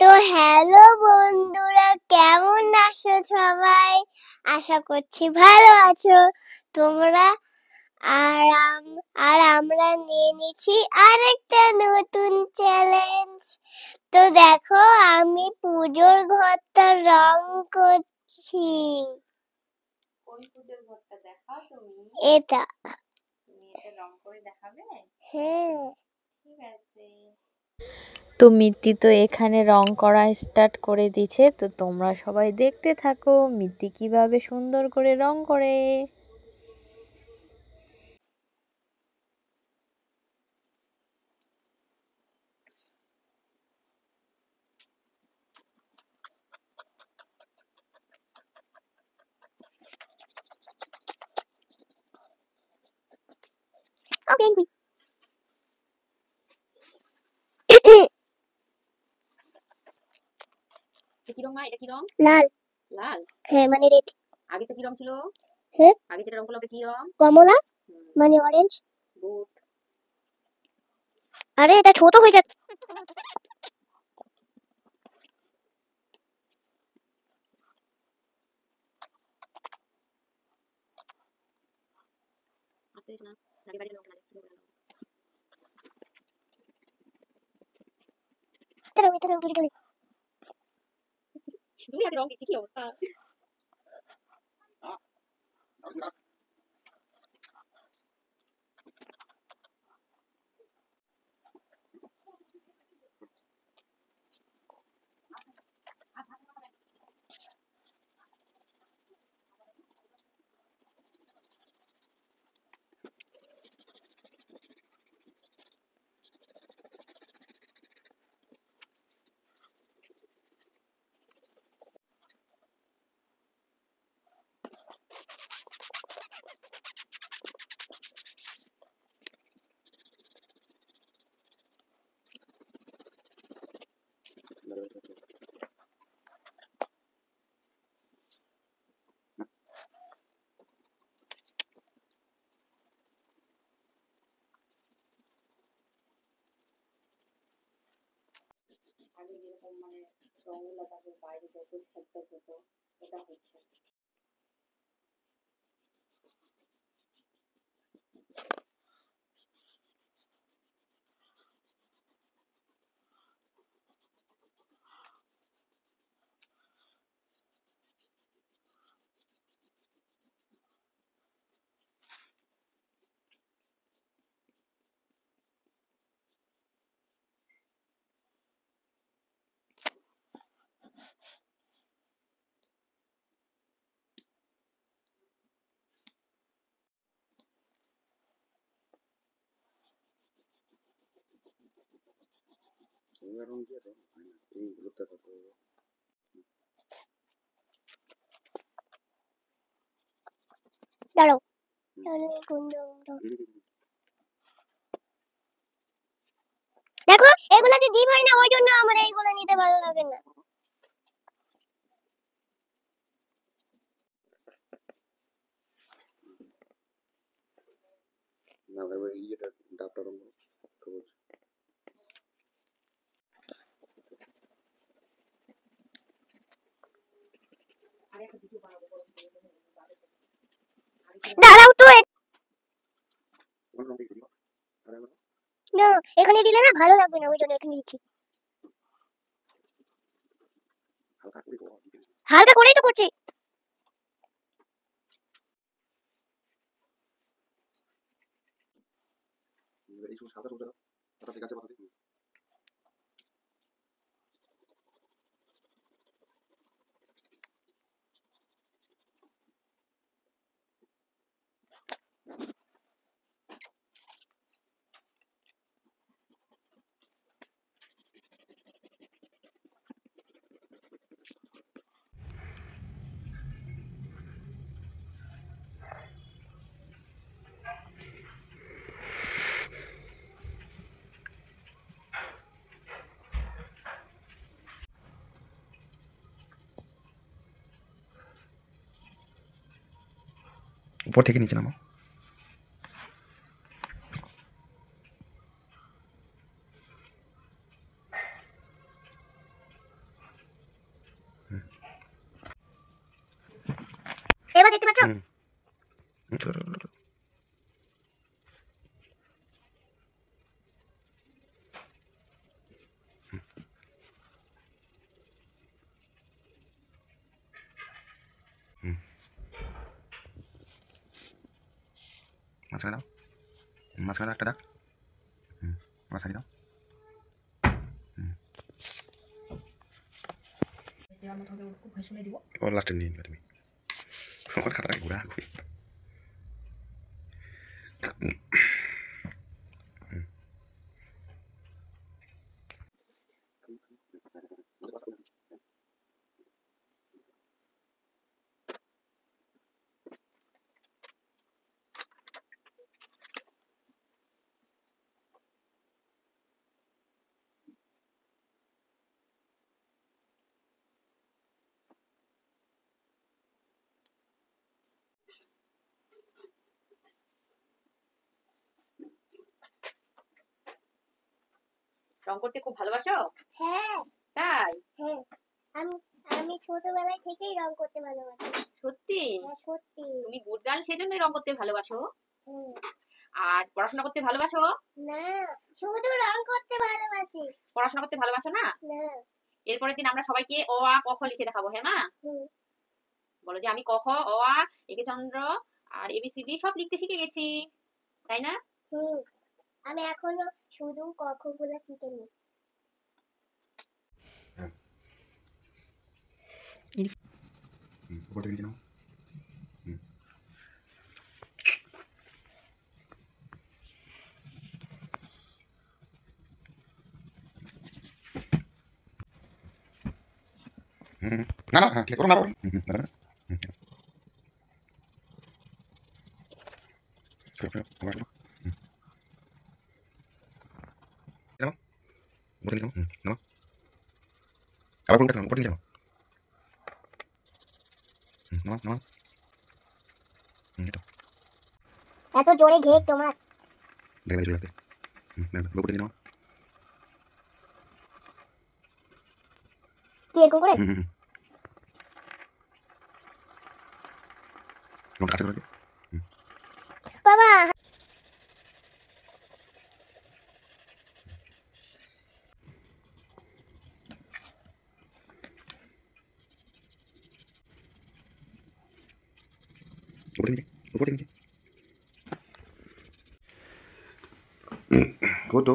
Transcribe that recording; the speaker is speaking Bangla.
তো হ্যালো বন্ধুরা, কেমন আছো সবাই? আশা করছি ভালো আছো তোমরা। আর আমরা নিয়ে নিচ্ছি আরেকটা নতুন চ্যালেঞ্জ। তো দেখো, আমি পুজোর ঘরটা রং করছি। কোন পুজোর ঘরটা দেখাও তুমি? এটা তুমি এটা রং করে দেখাবে? হ্যাঁ, ঠিক আছে। তো মিত্তি তো এখানে রং করা স্টার্ট করে দিছে, তো তোমরা সবাই দেখতে থাকো মিত্তি কিভাবে সুন্দর করে রং করে। ওকে। কি রং মা? এটা কি রং? লাল। লাল? হ্যাঁ, মানে রেড। আগে তো কি রং ছিল? হ্যাঁ, আগে যেটা রং করলাম ওটা কি রং? কমলা, মানে অরেঞ্জ। গুড। আরে এটা ছোট হয়ে যাচ্ছে। আস্তে না, আগে বাইরে রং লাগে। তুমি আগে রং দিচ্ছি, কি অবস্থা? আগে যেরকম মানে রংগুলো তারপর বাইরে যত ছেড়তে হতো এটা হচ্ছে। দাঁড়াও, দেখো এগুলো যে ডিপ হয় না, ওই জন্য আমার এইগুলো নিতে ভালো লাগে না। না ভাই ইয়েটা ডাবটা রং সবুজ। আরে একটা ভিডিও বানাবো বড় করে দাঁড়াও তো, কোন রং দিয়েছি আরে না এখানে দিলে না ভালো লাগবে না, ওই জন্য এখানে দিচ্ছি। হালকা করে তো হালকা করেই তো করছি। এই শুধু সাদা সবুজ পাতা ঠিক আছে পাতা ঠিক। উপর থেকে নিচে নামাও। এবার দেখতে পাচ্ছ? হুম। মাঝখানে দাও, মাঝখানে দাও একটা দাগ। ওরা সাইডে দাও। ওর লাস্টে নিয়ে নিবে তুমি। আমার খাতাটাকে ঘুরা ঘুরি। রং করতে খুব ভালোবাসো? হ্যাঁ তাই? হ্যাঁ, আমি আমি ছোটবেলায় থেকেই রং করতে ভালোবাসি। সত্যি? হ্যাঁ সত্যি। তুমি গুড গার্ল সেজন্যই রং করতে ভালোবাসো? হুম। আর পড়াশোনা করতে ভালোবাসো? না, শুধু রং করতে ভালোবাসি। পড়াশোনা করতে ভালোবাসো না? না। এরপরের দিন আমরা সবাইকে অ আ ক খ লিখে দেখাবো, হ্যাঁ মা? হুম। বলো যে আমি ক খ অ আ একে চন্দ্র আর এবিসিডি সব লিখতে শিখে গেছি, তাই না? হুম। আমি এখনো শুধু ক খ গুলো শিখিনি। উপর থেকে নিচে নাও। না না, হ্যাঁ ঠিক করো না বাবা। দাঁড়া দাঁড়া। ফেরো ফেরো আবার ফেরো। নাও উপর থেকে নাও। নাও আবার পুরোটা নাও, উপর থেকে নাও। নাও নাও। এটা এত জোরে ঘেক তোমার। দেখে চলে যাবে। উপর থেকে নাও। কি এরকম করে? নোট কাছে করে বাবা উপর থেকে নিচে, উপর থেকে নিচে। কত